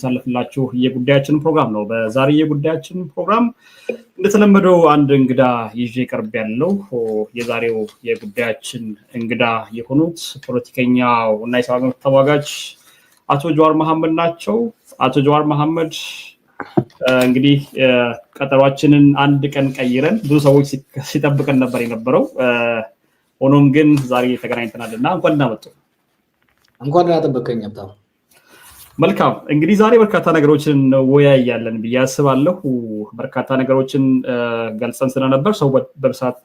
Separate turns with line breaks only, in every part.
ሳለፍላችሁ የጉዳያችን ፕሮግራም ነው። በዛሬ የጉዳያችን ፕሮግራም እንደተለመደው አንድ እንግዳ ይዤ ቀርብ ያለው የዛሬው የጉዳያችን እንግዳ የሆኑት ፖለቲከኛው እና የሰብአዊ መብት ተሟጋች አቶ ጀዋር መሐመድ ናቸው። አቶ ጀዋር መሐመድ እንግዲህ ቀጠሯችንን አንድ ቀን ቀይረን ብዙ ሰዎች ሲጠብቀን ነበር የነበረው። ሆኖም ግን ዛሬ ተገናኝተናልና እንኳን እናመጡ።
እንኳን ያጠበቀኝ በጣም
መልካም። እንግዲህ ዛሬ በርካታ ነገሮችን ወያያለን ብዬ አስባለሁ። በርካታ ነገሮችን ገልጸን ስለነበር ሰው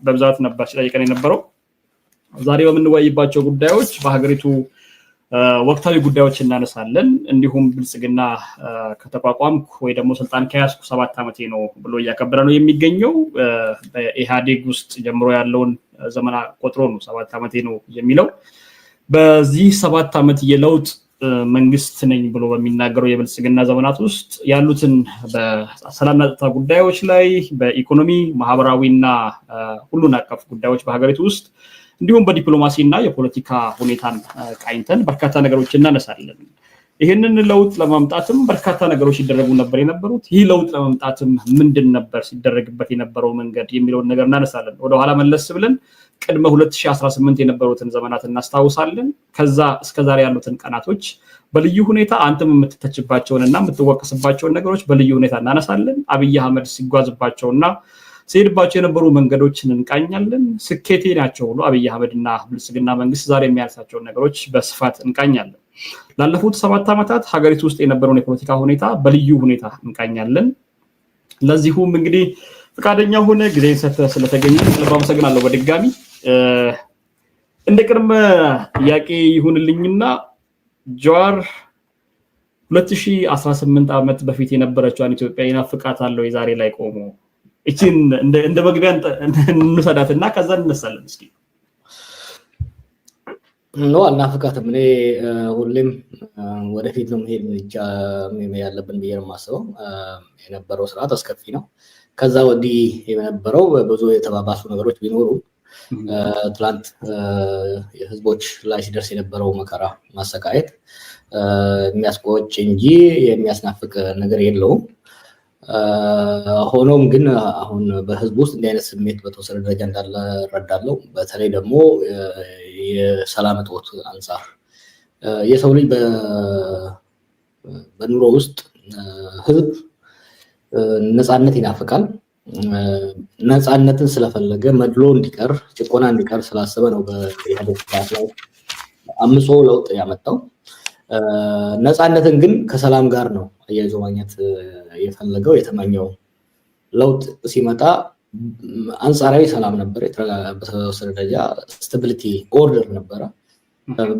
በብዛት ነበር ሲጠይቀን የነበረው። ዛሬ በምንወያይባቸው ጉዳዮች በሀገሪቱ ወቅታዊ ጉዳዮች እናነሳለን። እንዲሁም ብልጽግና ከተቋቋምኩ ወይ ደግሞ ስልጣን ከያዝኩ 7 ዓመቴ ነው ብሎ እያከበረ ነው የሚገኘው። በኢህአዴግ ውስጥ ጀምሮ ያለውን ዘመን ቆጥሮ ነው 7 ዓመቴ ነው የሚለው። በዚህ 7 ዓመት የለውጥ መንግስት ነኝ ብሎ በሚናገረው የብልጽግና ዘመናት ውስጥ ያሉትን በሰላምና ጸጥታ ጉዳዮች ላይ በኢኮኖሚ ማህበራዊና ሁሉን አቀፍ ጉዳዮች በሀገሪቱ ውስጥ እንዲሁም በዲፕሎማሲና የፖለቲካ ሁኔታን ቃኝተን በርካታ ነገሮችን እናነሳለን። ይህንን ለውጥ ለማምጣትም በርካታ ነገሮች ሲደረጉ ነበር የነበሩት። ይህ ለውጥ ለማምጣትም ምንድን ነበር ሲደረግበት የነበረው መንገድ የሚለውን ነገር እናነሳለን። ወደኋላ መለስ ብለን ቅድመ 2018 የነበሩትን ዘመናት እናስታውሳለን። ከዛ እስከዛሬ ያሉትን ቀናቶች በልዩ ሁኔታ አንተም የምትተችባቸውንና የምትወቀስባቸውን ነገሮች በልዩ ሁኔታ እናነሳለን። አብይ አህመድ ሲጓዝባቸውና ሲሄድባቸው የነበሩ መንገዶችን እንቃኛለን። ስኬቴ ናቸው ብሎ አብይ አህመድና ብልጽግና መንግስት ዛሬ የሚያነሳቸውን ነገሮች በስፋት እንቃኛለን። ላለፉት 7 ዓመታት ሀገሪቱ ውስጥ የነበረውን የፖለቲካ ሁኔታ በልዩ ሁኔታ እንቃኛለን። ለዚሁም እንግዲህ ፈቃደኛ ሆነ ጊዜን ሰጥተህ ስለተገኘ አመሰግናለሁ በድጋሚ። እንደ ቅድመ ጥያቄ ይሁንልኝና ጀዋር 2018 ዓመት በፊት የነበረችውን ኢትዮጵያ ይናፍቃታል ወይ ዛሬ ላይ ቆሞ? እቺን እንደ መግቢያ እንሰዳትና ከዛ እንነሳለን። እስኪ
ነው አናፍቃትም። እኔ ሁሌም ወደፊት ነው መሄድ ያለብን ብዬ ነው የማስበው። የነበረው ስርዓት አስከፊ ነው። ከዛ ወዲህ የነበረው ብዙ የተባባሱ ነገሮች ቢኖሩ ትላንት ህዝቦች ላይ ሲደርስ የነበረው መከራ ማሰቃየት የሚያስቆጭ እንጂ የሚያስናፍቅ ነገር የለውም። ሆኖም ግን አሁን በህዝብ ውስጥ እንዲህ አይነት ስሜት በተወሰነ ደረጃ እንዳለ እረዳለሁ። በተለይ ደግሞ የሰላም እጦት አንጻር የሰው ልጅ በኑሮ ውስጥ ህዝብ ነፃነት ይናፍቃል። ነፃነትን ስለፈለገ መድሎ እንዲቀር ጭቆና እንዲቀር ስላሰበ ነው በኢህአዴግ ስርዓት ላይ አምጾ ለውጥ ያመጣው። ነፃነትን ግን ከሰላም ጋር ነው አያይዞ ማግኘት የፈለገው የተመኘው። ለውጥ ሲመጣ አንጻራዊ ሰላም ነበር፣ በተወሰነ ደረጃ ስታቢሊቲ ኦርደር ነበረ።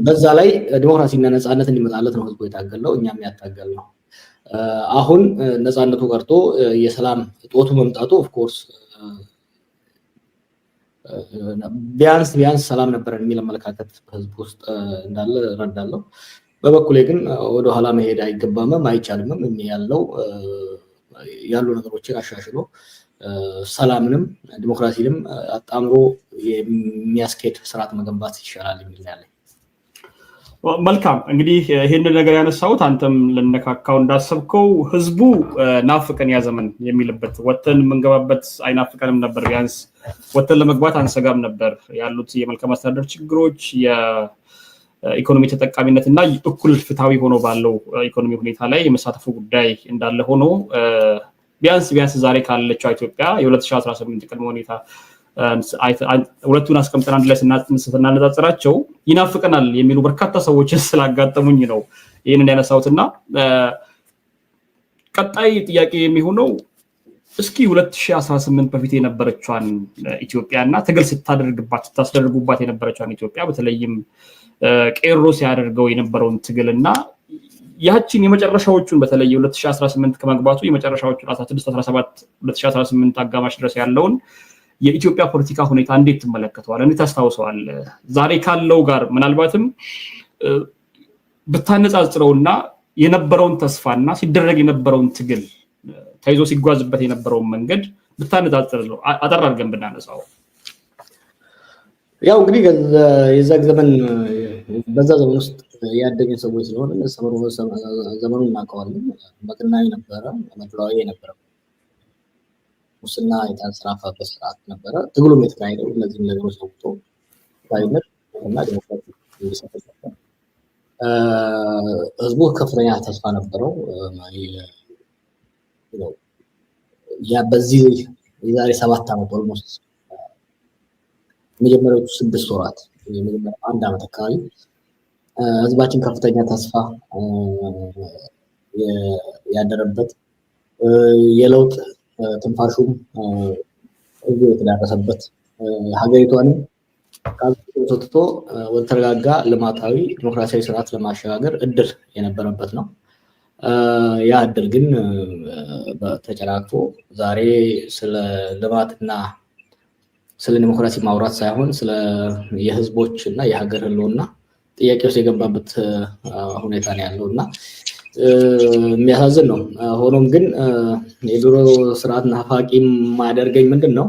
በዛ ላይ ዲሞክራሲና ነፃነት እንዲመጣለት ነው ህዝቡ የታገለው፣ እኛም ያታገል ነው። አሁን ነፃነቱ ቀርቶ የሰላም እጦቱ መምጣቱ ኦፍኮርስ ቢያንስ ሰላም ነበር የሚል አመለካከት ህዝብ ውስጥ እንዳለ እረዳለሁ። በበኩሌ ግን ወደኋላ መሄድ አይገባምም አይቻልምም። ያሉ ነገሮችን አሻሽሎ ሰላምንም ዲሞክራሲንም አጣምሮ የሚያስኬድ ስርዓት መገንባት ይሻላል የሚል ያለኝ።
መልካም። እንግዲህ ይሄንን ነገር ያነሳሁት አንተም ለነካካው እንዳሰብከው ህዝቡ ናፍቀን ያዘመን የሚልበት ወተን መንገባበት አይናፍቀንም ነበር። ቢያንስ ወተን ለመግባት አንሰጋም ነበር። ያሉት የመልካም አስተዳደር ችግሮች፣ የኢኮኖሚ ተጠቃሚነት እና እኩል ፍትሃዊ ሆኖ ባለው ኢኮኖሚ ሁኔታ ላይ የመሳተፉ ጉዳይ እንዳለ ሆኖ ቢያንስ ዛሬ ካለችው ኢትዮጵያ የ2018 ቅድመ ሁኔታ ሁለቱን አስቀምጠን አንድ ላይ ስናነጻጽራቸው ይናፍቀናል የሚሉ በርካታ ሰዎች ስላጋጠሙኝ ነው ይሄንን ያነሳሁትና ቀጣይ ጥያቄ የሚሆነው እስኪ 2018 በፊት የነበረችዋን ኢትዮጵያና ትግል ስታስደርጉባት የነበረችዋን ኢትዮጵያ በተለይም ቄሮ ሲያደርገው የነበረውን ትግልና ያቺን የመጨረሻዎቹን በተለይ 2018 ከመግባቱ የመጨረሻዎቹን 16 17 2018 አጋማሽ ድረስ ያለውን የኢትዮጵያ ፖለቲካ ሁኔታ እንዴት ትመለከተዋለህ? እንዴት ታስታውሰዋለህ? ዛሬ ካለው ጋር ምናልባትም ብታነጻጽረውና የነበረውን ተስፋና ሲደረግ የነበረውን ትግል ተይዞ ሲጓዝበት የነበረውን መንገድ ብታነጻጽረው አጠር አድርገን ብናነሳው።
ያው እንግዲህ በዛ ዘመን ውስጥ ያደገን ሰዎች ስለሆነ ዘመኑን እናውቀዋለን። በቅናዊ ነበረ፣ መድሏዊ ነበረ፣ ሙስና የተንሰራፋበት ስርዓት ነበረ። ትግሉም የተካሄደው እነዚህን ነገሮች አውጥቶ ባይነት እና ዲሞክራሲ እንዲሰፍን ነበር። ህዝቡ ከፍተኛ ተስፋ ነበረው። ያ በዚህ የዛሬ 7 ዓመት ኦልሞስት የመጀመሪያዎቹ 6 ወራት የመጀመሪያው 1 ዓመት አካባቢ ህዝባችን ከፍተኛ ተስፋ ያደረበት የለውጥ ትንፋሹም ህዝቡ የተዳረሰበት ሀገሪቷንም ከአገሪቱ ወደ ተረጋጋ ልማታዊ ዲሞክራሲያዊ ስርዓት ለማሸጋገር እድል የነበረበት ነው። ያ እድል ግን ተጨናቅፎ ዛሬ ስለ ልማትና ስለ ዲሞክራሲ ማውራት ሳይሆን ስለ የህዝቦች እና የሀገር ህልውና ጥያቄ ውስጥ የገባበት ሁኔታ ነው ያለው እና የሚያሳዝን ነው። ሆኖም ግን የድሮ ስርዓት ናፋቂ ማደርገኝ ምንድን ነው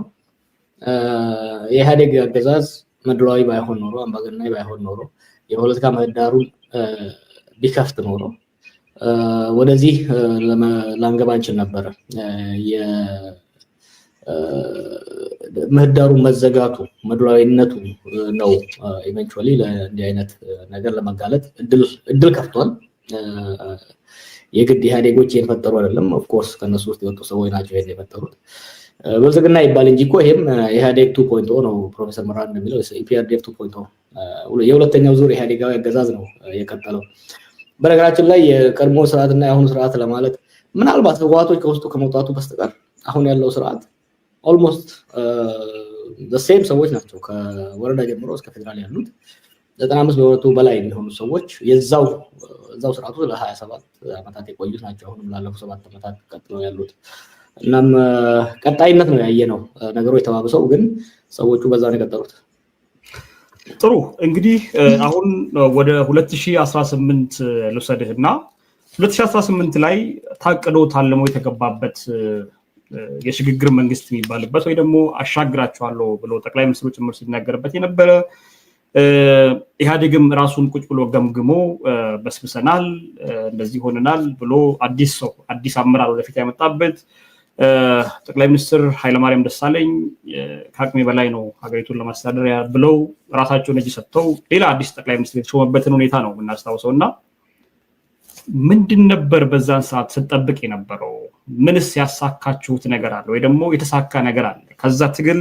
የኢህአዴግ አገዛዝ መድሏዊ ባይሆን ኖሮ አምባገነናዊ ባይሆን ኖሮ የፖለቲካ ምህዳሩን ቢከፍት ኖሮ ወደዚህ ላንገባ እንችል ነበረ። ምህዳሩ መዘጋቱ መድሏዊነቱ ነው ኢቨንቹዋሊ ለእንዲህ አይነት ነገር ለመጋለጥ እድል ከፍቷል። የግድ ኢህአዴጎች የፈጠሩ አይደለም። ኦፍ ኮርስ ከነሱ ውስጥ የወጡ ሰዎች ናቸው ይሄን የፈጠሩት። ብልጽግና ይባል እንጂ እኮ ይሄም ኢህአዴግ 2.0 ነው። ፕሮፌሰር መራን እንደሚለው ኢፒአርዲኤፍ 2.0 የሁለተኛው ዙር ኢህአዴጋዊ አገዛዝ ነው የቀጠለው። በነገራችን ላይ የቀድሞ ስርዓትና የአሁኑ ስርዓት ለማለት ምናልባት ህወሓቶች ከውስጡ ከመውጣቱ በስተቀር አሁን ያለው ስርዓት ኦልሞስት ሴም ሰዎች ናቸው። ከወረዳ ጀምሮ እስከ ፌደራል ያሉት 95% በላይ የሚሆኑ ሰዎች የዛው ስርዓቱ ለ27 ዓመታት የቆዩት ናቸው። አሁንም ላለፉት 7 ዓመታት ቀጥለው ያሉት። እናም ቀጣይነት ነው ያየነው። ነገሮች ተባብሰው ግን ሰዎቹ በዛ ነው የቀጠሉት።
ጥሩ እንግዲህ አሁን ወደ 2018 ልውሰድህና 2018 ላይ ታቅዶ ታልሞ የተገባበት የሽግግር መንግስት የሚባልበት ወይ ደግሞ አሻግራቸዋለሁ ብሎ ጠቅላይ ሚኒስትሩ ጭምር ሲናገርበት የነበረ ኢህአዴግም ራሱን ቁጭ ብሎ ገምግሞ በስብሰናል እንደዚህ ሆነናል ብሎ አዲስ አመራር ወደፊት ያመጣበት ጠቅላይ ሚኒስትር ኃይለማርያም ደሳለኝ ከአቅሜ በላይ ነው ሀገሪቱን ለማስተዳደር ብለው ራሳቸውን እጅ ሰጥተው ሌላ አዲስ ጠቅላይ ሚኒስትር የተሾመበትን ሁኔታ ነው የምናስታውሰውና ምንድን ነበር በዛን ሰዓት ስጠብቅ የነበረው? ምንስ ያሳካችሁት ነገር አለ ወይ ደግሞ የተሳካ ነገር አለ? ከዛ ትግል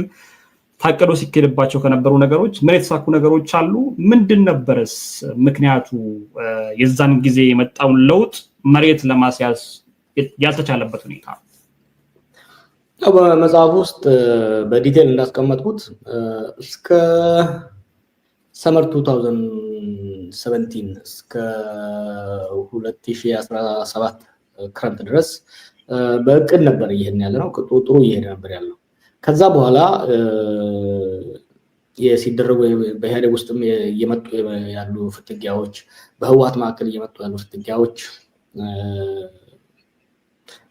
ታቅዶ ሲኬድባቸው ከነበሩ ነገሮች ምን የተሳኩ ነገሮች አሉ? ምንድን ነበርስ ምክንያቱ የዛን ጊዜ የመጣውን ለውጥ መሬት ለማስያዝ ያልተቻለበት ሁኔታ?
በመጽሐፍ ውስጥ በዲቴል እንዳስቀመጥኩት እስከ ሰመር 2017 እስከ 2017 ክረምት ድረስ በእቅድ ነበር ይሄን ያለ ነው። ጥሩ እየሄደ ነበር ያለው። ከዛ በኋላ ሲደረጉ በኢህአዴግ ውስጥም እየመጡ ያሉ ፍትጊያዎች፣ በህወሓት መካከል እየመጡ ያሉ ፍትጊያዎች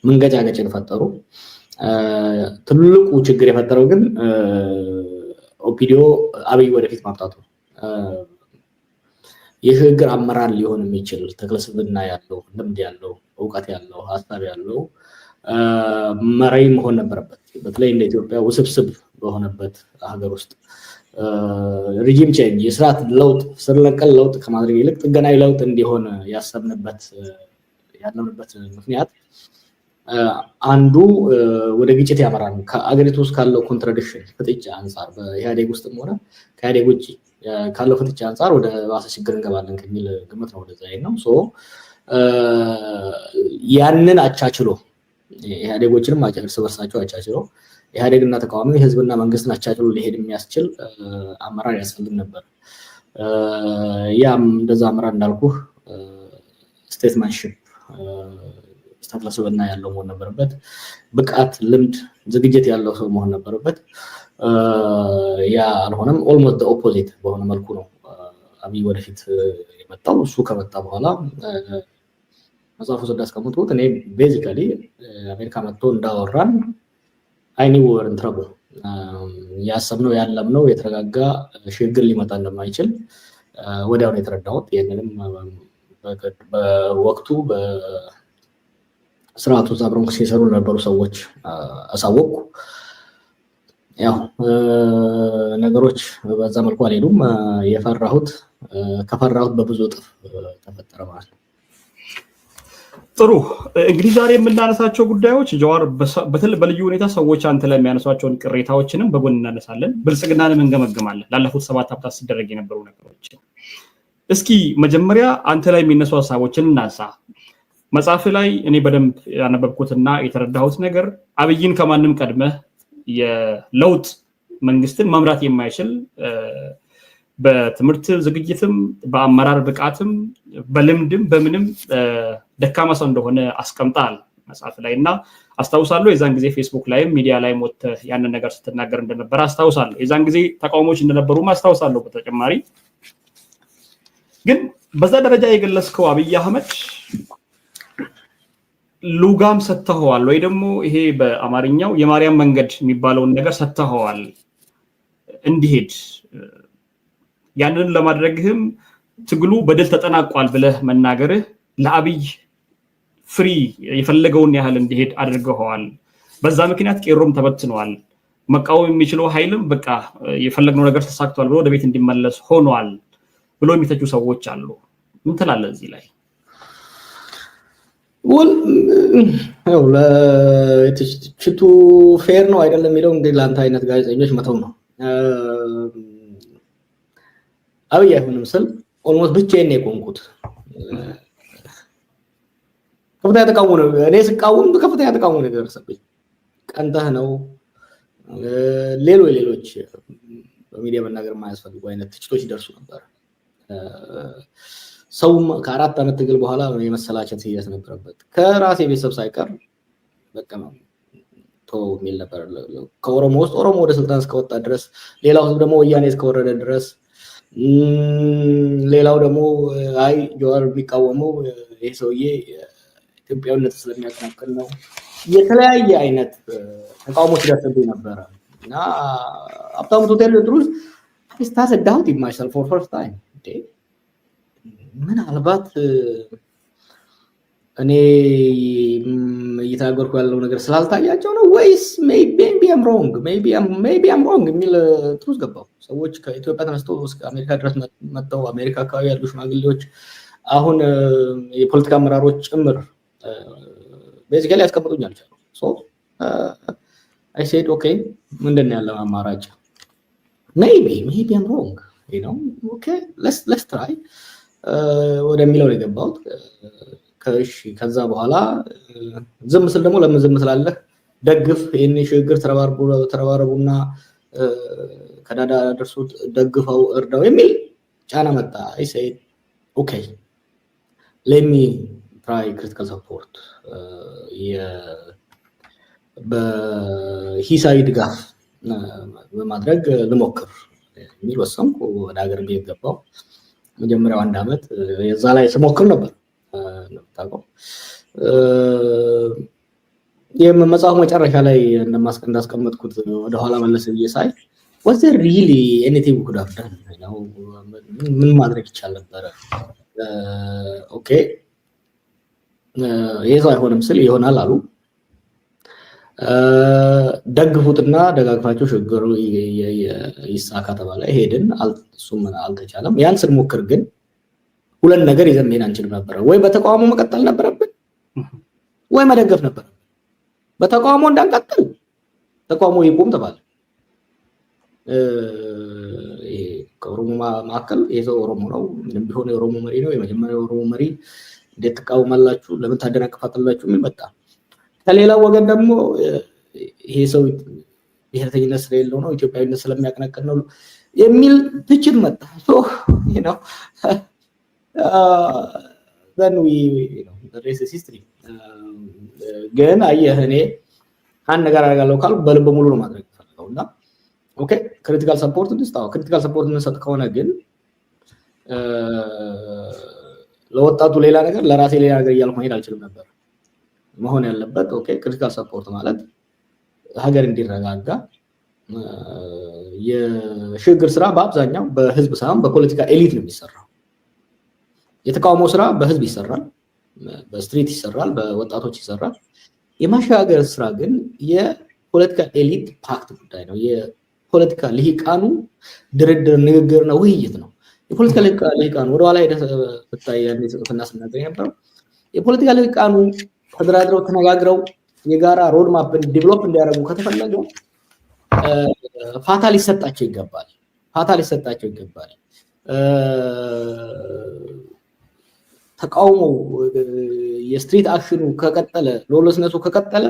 መንገጫገጭን ፈጠሩ። ትልቁ ችግር የፈጠረው ግን ኦፒዲዮ አብይ ወደፊት ማምጣቱ ነው። የሽግግር አመራር ሊሆን የሚችል ተክለስብዕና ያለው ልምድ ያለው እውቀት ያለው ሀሳብ ያለው መሪ መሆን ነበረበት። በተለይ እንደ ኢትዮጵያ ውስብስብ በሆነበት ሀገር ውስጥ ሪጂም ቼንጅ የስርዓት ለውጥ ስር ነቀል ለውጥ ከማድረግ ይልቅ ጥገናዊ ለውጥ እንዲሆን ያለንበት ምክንያት አንዱ ወደ ግጭት ያመራል። ከአገሪቱ ውስጥ ካለው ኮንትራዲክሽን ፍጥጫ አንጻር በኢህአዴግ ውስጥም ሆነ ከኢህአዴግ ውጭ ካለው ፍጥጫ አንጻር ወደ ባሰ ችግር እንገባለን ከሚል ግምት ነው ወደዛ ነው። ያንን አቻችሎ ኢህአዴጎችንም እርስ በርሳቸው አቻችሎ ኢህአዴግና ተቃዋሚ ህዝብና መንግስትን አቻችሎ ሊሄድ የሚያስችል አመራር ያስፈልግ ነበር። ያም እንደዛ አመራር እንዳልኩህ ስቴትመንሺፕ ተክለስብዕና ያለው መሆን ነበረበት። ብቃት፣ ልምድ፣ ዝግጅት ያለው ሰው መሆን ነበረበት። ያ አልሆነም። ኦልሞስት ኦፖዚት በሆነ መልኩ ነው አብይ ወደፊት የመጣው። እሱ ከመጣ በኋላ መጽሐፉ እንዳስቀምጡት እኔ ቤዚካሊ አሜሪካ መጥቶ እንዳወራን አይኒ ወር ኢንትረብል ያሰብነው ያለምነው የተረጋጋ ሽግግር ሊመጣ እንደማይችል ወዲያው ነው የተረዳሁት። ይሄንንም በወቅቱ በስርዓቱ አብረው ሲሰሩ ለነበሩ ሰዎች አሳወቅኩ። ያው ነገሮች በዛ መልኩ አልሄዱም። ከፈራሁት በብዙ እጥፍ ተፈጠረ ማለት ነው።
ጥሩ እንግዲህ ዛሬ የምናነሳቸው ጉዳዮች ጀዋር በልዩ ሁኔታ ሰዎች አንተ ላይ የሚያነሷቸውን ቅሬታዎችንም በጎን እናነሳለን፣ ብልጽግናንም እንገመግማለን። ላለፉት 7 ዓመታት ሲደረግ የነበሩ ነገሮች እስኪ መጀመሪያ አንተ ላይ የሚነሱ ሀሳቦችን እናንሳ። መጽሐፍ ላይ እኔ በደንብ ያነበብኩትና የተረዳሁት ነገር አብይን ከማንም ቀድመህ የለውጥ መንግስትን መምራት የማይችል በትምህርት ዝግጅትም በአመራር ብቃትም በልምድም በምንም ደካማ ሰው እንደሆነ አስቀምጣል መጽሐፍ ላይ እና አስታውሳለሁ። የዛን ጊዜ ፌስቡክ ላይም ሚዲያ ላይ ወጥተህ ያንን ነገር ስትናገር እንደነበረ አስታውሳለሁ። የዛን ጊዜ ተቃውሞች እንደነበሩም አስታውሳለሁ። በተጨማሪ ግን በዛ ደረጃ የገለጽከው አብይ አህመድ ሉጋም ሰጥተኸዋል ወይ ደግሞ ይሄ በአማርኛው የማርያም መንገድ የሚባለውን ነገር ሰጥተኸዋል እንዲሄድ ያንን ለማድረግህም ትግሉ በድል ተጠናቋል ብለህ መናገርህ ለአብይ ፍሪ የፈለገውን ያህል እንዲሄድ አድርገዋል። በዛ ምክንያት ቄሮም ተበትኗል። መቃወም የሚችለው ኃይልም በቃ የፈለግነው ነገር ተሳክቷል ብሎ ወደ ቤት እንዲመለስ ሆኗል ብሎ የሚተቹ ሰዎች አሉ። ምን ትላለህ እዚህ ላይ?
ለትችቱ ፌር ነው አይደለም የሚለው እንግዲህ ለአንተ አይነት ጋዜጠኞች መተው ነው። አብይ አይሆንም ስል ኦልሞስት ብቻዬን ነው የቆምኩት። ከፍተኛ ተቃውሞ ነው። እኔ ስቃወም ከፍተኛ ተቃውሞ ነው የደረሰብኝ። ቀንተህ ነው ሌሎች በሚዲያ መናገር የማያስፈልጉ አይነት ትችቶች ይደርሱ ነበር። ሰውም ከ4 ዓመት ትግል በኋላ የመሰላቸት ሂደት ነበረበት። ከራሴ ቤተሰብ ሳይቀር በቃ ተው የሚል ነበር። ከኦሮሞ ውስጥ ኦሮሞ ወደ ስልጣን እስከወጣ ድረስ፣ ሌላው ህዝብ ደግሞ ወያኔ እስከወረደ ድረስ፣ ሌላው ደግሞ አይ ጀዋር የሚቃወመው ይሄ ሰውዬ ኢትዮጵያዊነት ስለሚያቀነቅን ነው። የተለያየ አይነት ተቃውሞ ሲደርስብኝ ነበረ እና ሀብታሙ ሆቴል ድሩስ ስታሰዳሁት ይማይሰል ፎር ፈርስት ታይም ምናልባት እኔ እየተናገርኩ ያለው ነገር ስላልታያቸው ነው ወይስ ሜቢ አም ሮንግ የሚል ትሩዝ ገባው። ሰዎች ከኢትዮጵያ ተነስተው እስከ አሜሪካ ድረስ መጥተው አሜሪካ አካባቢ ያሉ ሽማግሌዎች አሁን የፖለቲካ አመራሮች ጭምር ቤዚካሊ ያስቀምጡኝ አልቻሉ። ሶ አይ ሴድ ኦኬ ምንድን ነው ያለው አማራጭ? ሜቢ አም ሮንግ ኦኬ ሌትስ ትራይ ወደሚለው ነው የገባሁት። ከዛ በኋላ ዝም ስል ደግሞ ለምን ዝም ስላለህ ደግፍ፣ ይሄን ሽግግር ተረባረቡና ከዳዳ ደርሱት ደግፈው እርዳው የሚል ጫና መጣ። አይ ሴድ ኦኬ ሌት ሚ ትራይ ክሪቲካል ሰፖርት በሂሳዊ ድጋፍ በማድረግ ልሞክር የሚል ወሰንኩ። ወደ ሀገር ቤት ገባሁ። መጀመሪያው 1 ዓመት የዛ ላይ ስሞክር ነበር። የመጽሐፉ መጨረሻ ላይ እንዳስቀመጥኩት ወደኋላ መለስ ብዬ ሳይ was there really anything we could have done? ምን ማድረግ ይቻል ነበረ? ኦኬ ይሄ አይሆንም ስል ይሆናል አሉ። ደግፉትና ደጋግፋቸው ሽግግሩ ይሳካ ተባለ። ሄድን፣ እሱም አልተቻለም። ያን ስንሞክር ግን ሁለት ነገር ይዘን መሄድ አንችልም ነበር። ወይ በተቃውሞ መቀጠል ነበረብን ወይ መደገፍ ነበረብን። በተቃውሞ እንዳንቀጥል ተቃውሞ ይቆም ተባለ። ይሄ ከኦሮሞ ማዕከል የሰው ኦሮሞ ነው፣ ምንም ቢሆን የኦሮሞ መሪ ነው፣ የመጀመሪያው ኦሮሞ መሪ እንዴት ተቃውማላችሁ? ለምን ታደናቅፋላችሁ? ምን መጣ። ከሌላው ወገን ደግሞ ይሄ ሰው ብሔርተኝነት ስለሌለው ነው፣ ኢትዮጵያዊነት ስለሚያቀነቅን ነው የሚል ትችት መጣ። then we the race history ግን አየህ እኔ አንድ ነገር አደርጋለሁ ካል በልብ ሙሉ ነው ማድረግ ፈልገውና ኦኬ ክሪቲካል ሰፖርት እንስጣው። ክሪቲካል ሰፖርት እንሰጥ ከሆነ ግን ለወጣቱ ሌላ ነገር ለራሴ ሌላ ነገር እያልኩ መሄድ አልችልም ነበር። መሆን ያለበት ኦኬ ክሪቲካል ሰፖርት ማለት ሀገር እንዲረጋጋ የሽግግር ስራ በአብዛኛው በህዝብ ሳይሆን በፖለቲካ ኤሊት ነው የሚሰራው። የተቃውሞ ስራ በህዝብ ይሰራል፣ በስትሪት ይሰራል፣ በወጣቶች ይሰራል። የማሸጋገር ስራ ግን የፖለቲካ ኤሊት ፓክት ጉዳይ ነው። የፖለቲካ ልሂቃኑ ድርድር፣ ንግግርና ውይይት ነው። የፖለቲካ ልሂቃኑ ወደኋላ ሄደህ ብታይ ያኔ ጽሑፍና ስናገር የነበረው የፖለቲካ ልሂቃኑ ተደራድረው ተነጋግረው የጋራ ሮድማፕን ዲቨሎፕ እንዲያደርጉ ከተፈለገ ፋታ ሊሰጣቸው ይገባል። ተቃውሞ የስትሪት አክሽኑ ከቀጠለ፣ ሎለስነቱ ከቀጠለ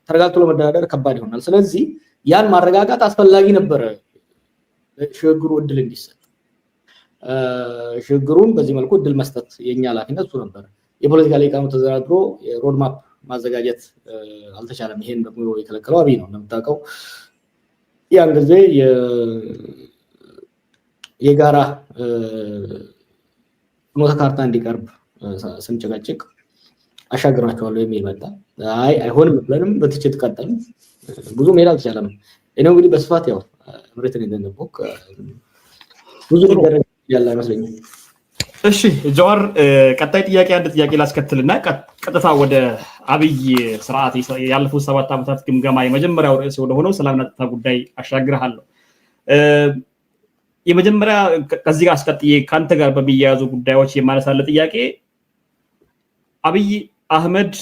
ተረጋግቶ ለመደራደር ከባድ ይሆናል። ስለዚህ ያን ማረጋጋት አስፈላጊ ነበረ። ሽግግሩ እድል እንዲሰጥ ሽግግሩን በዚህ መልኩ እድል መስጠት የኛ ኃላፊነት እሱ ነበር። የፖለቲካ ልሂቃኑ ተደራድሮ ሮድማፕ ማዘጋጀት አልተቻለም። ይሄን ደግሞ የከለከለው አብይ ነው እንደምታውቀው። ያን ጊዜ የጋራ ፍኖተ ካርታ እንዲቀርብ ስንጨቃጭቅ አሻግራቸዋለሁ የሚል መጣ። አይሆንም ብለንም በትችት ቀጠልን። ብዙ መሄድ አልተቻለም። እኔው እንግዲህ በስፋት ያው ምሬትን እንደነበው ብዙ ነገር ያለ አይመስለኝም።
እሺ ጀዋር፣ ቀጣይ ጥያቄ አንድ ጥያቄ ላስከትልና ቀጥታ ወደ አብይ ስርዓት ያለፉት 7 ዓመታት ግምገማ የመጀመሪያው ርዕስ ወደ ሆነው ሰላምና ጸጥታ ጉዳይ አሻግርሃለሁ። የመጀመሪያ ከዚህ ጋር አስቀጥዬ ካንተ ጋር በሚያያዙ ጉዳዮች የማነሳለ ጥያቄ አብይ አህመድ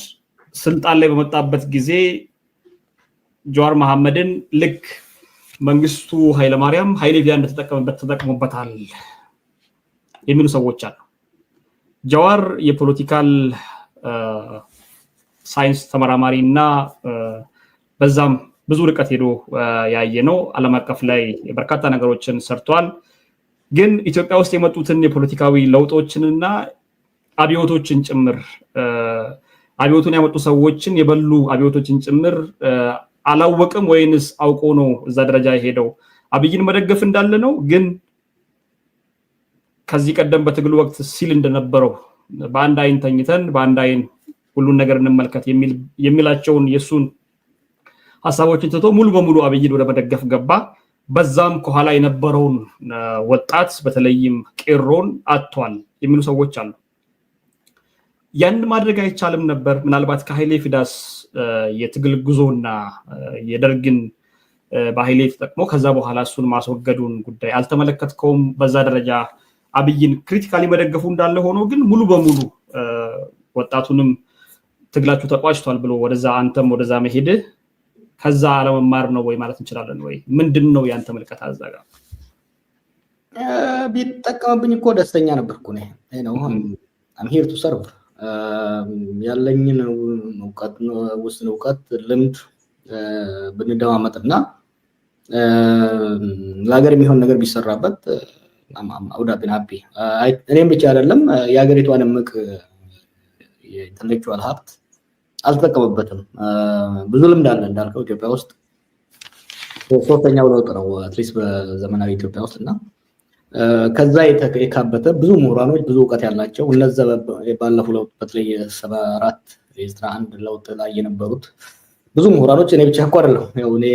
ስልጣን ላይ በመጣበት ጊዜ ጀዋር መሐመድን ልክ መንግስቱ ኃይለማርያም ኃይሌ ፊዳ እንደተጠቀመበት ተጠቅሞበታል የሚሉ ሰዎች አሉ። ጀዋር የፖለቲካል ሳይንስ ተመራማሪ እና በዛም ብዙ ርቀት ሄዶ ያየ ነው። ዓለም አቀፍ ላይ በርካታ ነገሮችን ሰርቷል። ግን ኢትዮጵያ ውስጥ የመጡትን የፖለቲካዊ ለውጦችንና አብዮቶችን ጭምር አብዮቱን ያመጡ ሰዎችን የበሉ አብዮቶችን ጭምር አላወቅም ወይንስ አውቆ ነው እዛ ደረጃ የሄደው? አብይን መደገፍ እንዳለ ነው፣ ግን ከዚህ ቀደም በትግሉ ወቅት ሲል እንደነበረው በአንድ አይን ተኝተን በአንድ አይን ሁሉን ነገር እንመልከት የሚላቸውን የሱን ሐሳቦችን ትቶ ሙሉ በሙሉ አብይን ወደ መደገፍ ገባ። በዛም ከኋላ የነበረውን ወጣት በተለይም ቄሮን አጥቷል የሚሉ ሰዎች አሉ። ያን ማድረግ አይቻልም ነበር? ምናልባት ከኃይሌ ፊዳስ የትግል ጉዞና የደርግን በኃይሌ ተጠቅሞ ከዛ በኋላ እሱን ማስወገዱን ጉዳይ አልተመለከትከውም? በዛ ደረጃ አብይን ክሪቲካሊ መደገፉ እንዳለ ሆኖ ግን ሙሉ በሙሉ ወጣቱንም ትግላችሁ ተቋጭቷል ብሎ ወደዛ አንተም ወደዛ መሄድ ከዛ አለመማር ነው ወይ ማለት እንችላለን ወይ? ምንድነው ያንተ መልከታ? አዛ ጋር
ቢጠቀምብኝ እኮ ደስተኛ ነበርኩ ነኝ ነው I'm here to serve ያለኝን እውቀት ውስን እውቀት ልምድ ብንደማመጥና ለሀገር የሚሆን ነገር ቢሰራበት አውዳብን ሀፒ እኔም ብቻ አይደለም የሀገሪቷን እምቅ የኢንተሌክቹዋል ሀብት አልተጠቀመበትም። ብዙ ልምድ አለ እንዳልከው ኢትዮጵያ ውስጥ ሶስተኛው ለውጥ ነው አትሊስት በዘመናዊ ኢትዮጵያ ውስጥ እና ከዛ የካበተ ብዙ ምሁራኖች ብዙ እውቀት ያላቸው እነዛ ባለፈው ለውጥ በተለይ 74 የ91 ለውጥ ላይ የነበሩት ብዙ ምሁራኖች እኔ ብቻ እኮ አይደለም ያው እኔ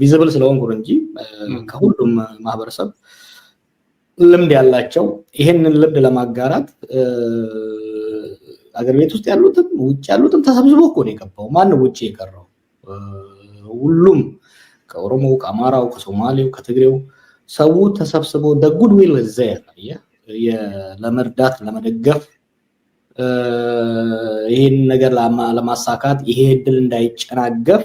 ቪዚብል ስለሆንኩ እንጂ ከሁሉም ማህበረሰብ ልምድ ያላቸው ይሄንን ልምድ ለማጋራት አገር ቤት ውስጥ ያሉትም ውጭ ያሉትም ተሰብስቦ እኮ ነው የገባው። ማን ነው ውጭ የቀረው? ሁሉም ከኦሮሞው፣ ከአማራው፣ ከሶማሌው፣ ከትግሬው ሰው ተሰብስቦ the goodwill is there ለመርዳት ለመደገፍ ይሄን ነገር ለማሳካት ይሄ እድል እንዳይጨናገፍ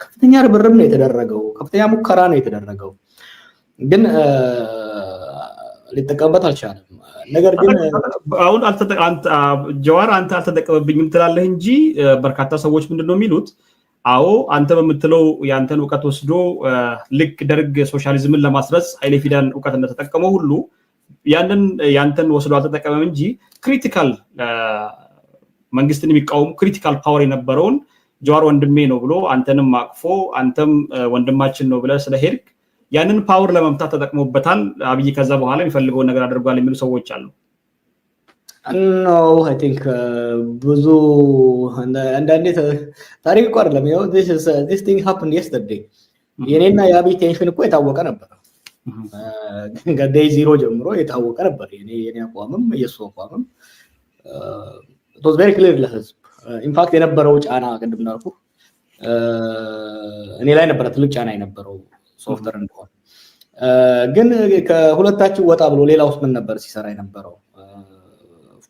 ከፍተኛ ርብርብ ነው የተደረገው፣ ከፍተኛ ሙከራ ነው የተደረገው። ግን ሊጠቀምበት አልቻለም። ነገር ግን
አሁን ጀዋር አንተ አልተጠቀመብኝም ትላለህ እንጂ በርካታ ሰዎች ምንድነው የሚሉት? አዎ አንተ በምትለው ያንተን እውቀት ወስዶ ልክ ደርግ ሶሻሊዝምን ለማስረጽ ኃይሌ ፊዳን እውቀት እንደተጠቀመው ሁሉ ያንተን ወስዶ አልተጠቀመም እንጂ ክሪቲካል መንግስትን የሚቃወሙ ክሪቲካል ፓወር የነበረውን ጀዋር ወንድሜ ነው ብሎ አንተንም አቅፎ አንተም ወንድማችን ነው ብለህ ስለሄድክ ያንን ፓወር ለመምታት ተጠቅሞበታል። አብይ ከዛ በኋላ የሚፈልገውን ነገር አድርጓል የሚሉ ሰዎች አሉ።
No, I think ብዙ አንዳንዴ ታሪክ እኮ አይደለም ያው this thing happened yesterday የኔና የአብይ ቴንሽን እኮ የታወቀ ነበር ከday zero ጀምሮ የታወቀ ነበር የኔ አቋምም የሱ አቋምም it was very clear ለህዝብ ኢንፋክት የነበረው ጫና ቅድም እንዳልኩ እኔ ላይ ነበር ትልቅ ጫና የነበረው ሶፍትዌር እንደሆነ ግን ከሁለታችሁ ወጣ ብሎ ሌላው ምን ነበር ሲሰራ የነበረው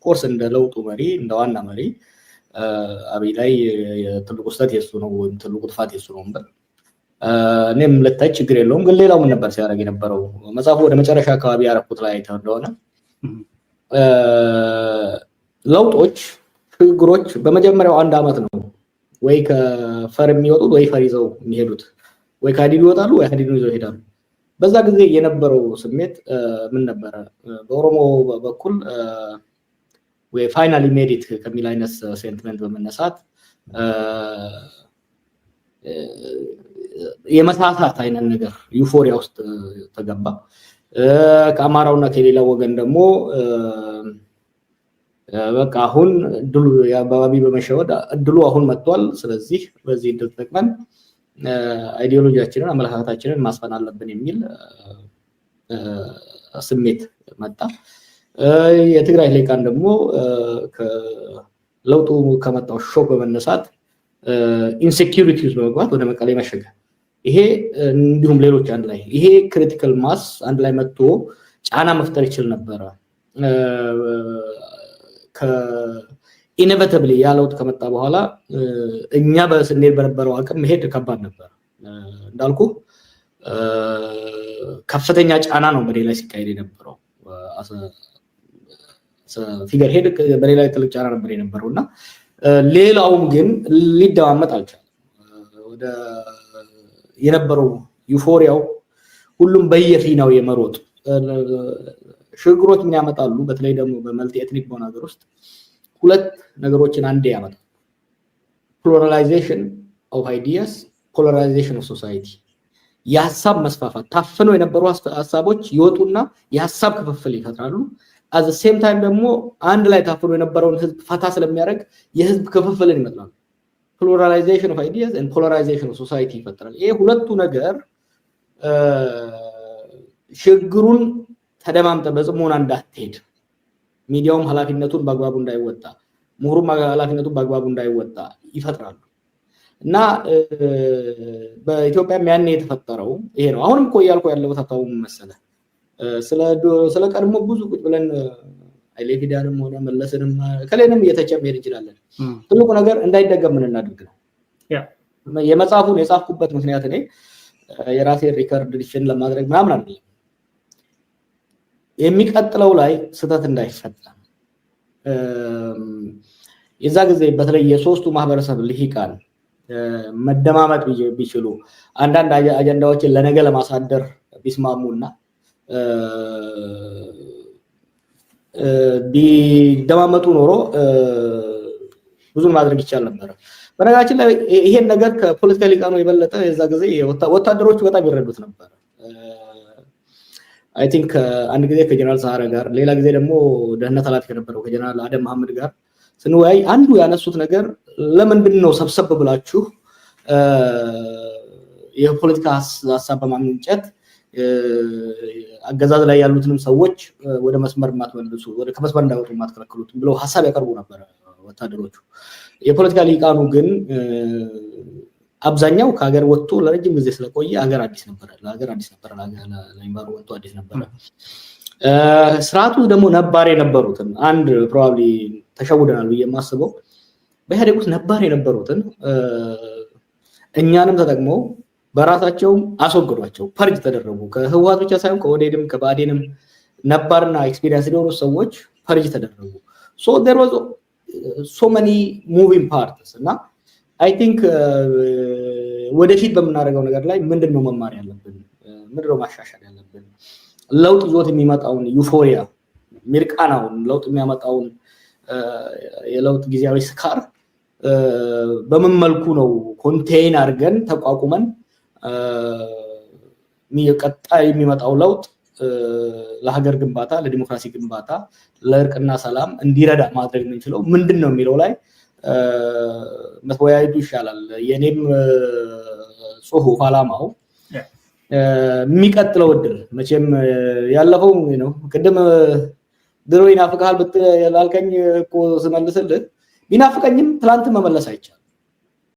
ኮርስ እንደ ለውጡ መሪ እንደ ዋና መሪ አብይ ላይ ትልቁ ስህተት የሱ ነው ወይም ትልቁ ጥፋት የሱ ነው እንበል እኔም ለታይ ችግር የለውም ግን ሌላው ምን ነበር ሲያደርግ የነበረው መጽሐፉ ወደ መጨረሻ አካባቢ ያረኩት ላይ ተወደሆነ ለውጦች ችግሮች በመጀመሪያው አንድ አመት ነው ወይ ከፈር የሚወጡት ወይ ፈር ይዘው የሚሄዱት ወይ ካዲዱ ይወጣሉ ወይ ካዲዱ ይዘው ይሄዳሉ በዛ ጊዜ የነበረው ስሜት ምን ነበር በኦሮሞ በኩል we finally made it ከሚል አይነት ሴንቲመንት በመነሳት የመሳሳት አይነት ነገር ዩፎሪያ ውስጥ ተገባ ከአማራውና ከሌላው ወገን ደግሞ በቃ አሁን ድሉ ያባባቢ በመሸወድ ድሉ አሁን መጥቷል ስለዚህ በዚህ ድል ተጠቅመን አይዲዮሎጂያችንን አመለካከታችንን ማስፈን አለብን የሚል ስሜት መጣ የትግራይ ሌቃን ደግሞ ከለውጡ ከመጣው ሾክ በመነሳት ኢንሴኩሪቲስ በመግባት ወደ መቀሌ መሸገ ይሄ እንዲሁም ሌሎች አንድ ላይ ይሄ ክሪቲካል ማስ አንድ ላይ መጥቶ ጫና መፍጠር ይችል ነበር ኢኔቪታብሊ ያለውጥ ከመጣ በኋላ እኛ በስኔል በነበረው አቅም መሄድ ከባድ ነበር እንዳልኩ ከፍተኛ ጫና ነው በሌላ ሲካሄድ የነበረው ፊገር ሄድ በሌላ ትልቅ ጫና ነበር የነበረውና ሌላውም ግን ሊደማመጥ አልቻለም ወደ የነበረው ዩፎሪያው ሁሉም በየፊናው የመሮጥ ሽግግሮች ምን ያመጣሉ በተለይ ደግሞ በመልቲ ኤትኒክ በሆነ ሀገር ውስጥ ሁለት ነገሮችን አንዴ ያመጣል ፕሉራላይዜሽን ኦፍ አይዲያስ ፖላራይዜሽን ኦፍ ሶሳይቲ የሐሳብ መስፋፋት ታፍነው የነበሩ ሐሳቦች ይወጡና የሐሳብ ክፍፍል ይፈጥራሉ at the same time ደግሞ አንድ ላይ ታፍኖ የነበረውን ህዝብ ፈታ ስለሚያደርግ የህዝብ ክፍፍልን ይመጣል pluralization of ideas and polarization of society ይፈጥራል ይሄ ሁለቱ ነገር ሽግሩን ተደማምጠ በጽሞና እንዳትሄድ ሚዲያውም ኃላፊነቱን በአግባቡ እንዳይወጣ ምሁሩም ኃላፊነቱን በአግባቡ እንዳይወጣ ይፈጥራሉ እና በኢትዮጵያ ያኔ የተፈጠረው ይሄ ነው አሁንም እኮ ያልኩ ያለው ታታው መሰለ ስለ ቀድሞ ብዙ ቁጥ ብለን አይሌፊዳንም ሆነ መለስንም ከሌንም እየተጨመረ ይችላል ትልቁ ነገር እንዳይደገም ምን እናድርግ ነው የመጽሐፉን የጻፍኩበት ምክንያት እኔ የራሴ ሪከርድ ዲክሽን ለማድረግ ምናምን አይደለም የሚቀጥለው ላይ ስተት እንዳይፈጠር የዛ ጊዜ በተለይ የሶስቱ ማህበረሰብ ልሂቃን መደማመጥ ቢችሉ አንዳንድ አጀንዳዎችን ለነገ ለማሳደር ቢስማሙና ቢደማመጡ ኖሮ ብዙ ማድረግ ይቻል ነበር በነገራችን ላይ ይሄን ነገር ከፖለቲካ ሊቃኑ የበለጠ የዛ ጊዜ ወታደሮች በጣም ይረዱት ነበር I think አንድ ጊዜ ከጀነራል ሳራ ጋር ሌላ ጊዜ ደግሞ ደህንነት ኃላፊ ከነበረው ከጀነራል አደም መሐመድ ጋር ስንወያይ አንዱ ያነሱት ነገር ለምንድን ነው ሰብሰብ ብላችሁ የፖለቲካ ሐሳብ በማመንጨት አገዛዝ ላይ ያሉትንም ሰዎች ወደ መስመር ማትመልሱ ወደ ከመስመር እንዳይወጡ ማትከለክሉት ብለው ሐሳብ ያቀርቡ ነበር ወታደሮቹ የፖለቲካ ሊቃኑ ግን አብዛኛው ከሀገር ወጥቶ ለረጅም ጊዜ ስለቆየ ሀገር አዲስ ነበር ለኢንቫይሮ ወጥቶ አዲስ ነበር ስርዓቱ ደግሞ ነባር የነበሩትን አንድ ፕሮባብሊ ተሸውደናል የማስበው በኢህአዴግ ውስጥ ነባር የነበሩትን እኛንም ተጠቅመው በራሳቸው አስወግዷቸው ፐርጅ ተደረጉ ከህዋት ብቻ ሳይሆን ከኦዴድም ከባዴንም ነባርና ኤክስፒሪየንስ የሆኑ ሰዎች ፐርጅ ተደረጉ so there was so many moving parts እና I think ወደፊት በመናረጋው ነገር ላይ ምንድነው መማር ያለብን ምንድነው ማሻሻል ያለብን ለውጥ ይዞት የሚመጣውን ዩፎሪያ ሚርቃናውን ለውጥ የሚያመጣውን የለውጥ ጊዜያዊ ስካር በምን መልኩ ነው ኮንቴይን አድርገን ተቋቁመን የሚቀጣይ የሚመጣው ለውጥ ለሀገር ግንባታ ለዲሞክራሲ ግንባታ ለእርቅና ሰላም እንዲረዳ ማድረግ የምንችለው ምንድነው የሚለው ላይ መወያየቱ ይሻላል። የኔም ጽሁፍ አላማው የሚቀጥለው እድል መቼም ያለፈው ነው። ቅድም ድሮ ይናፍቃል ብትላልከኝ እኮ ስመልስልህ ቢናፍቀኝም ትላንት መመለስ አይቻልም።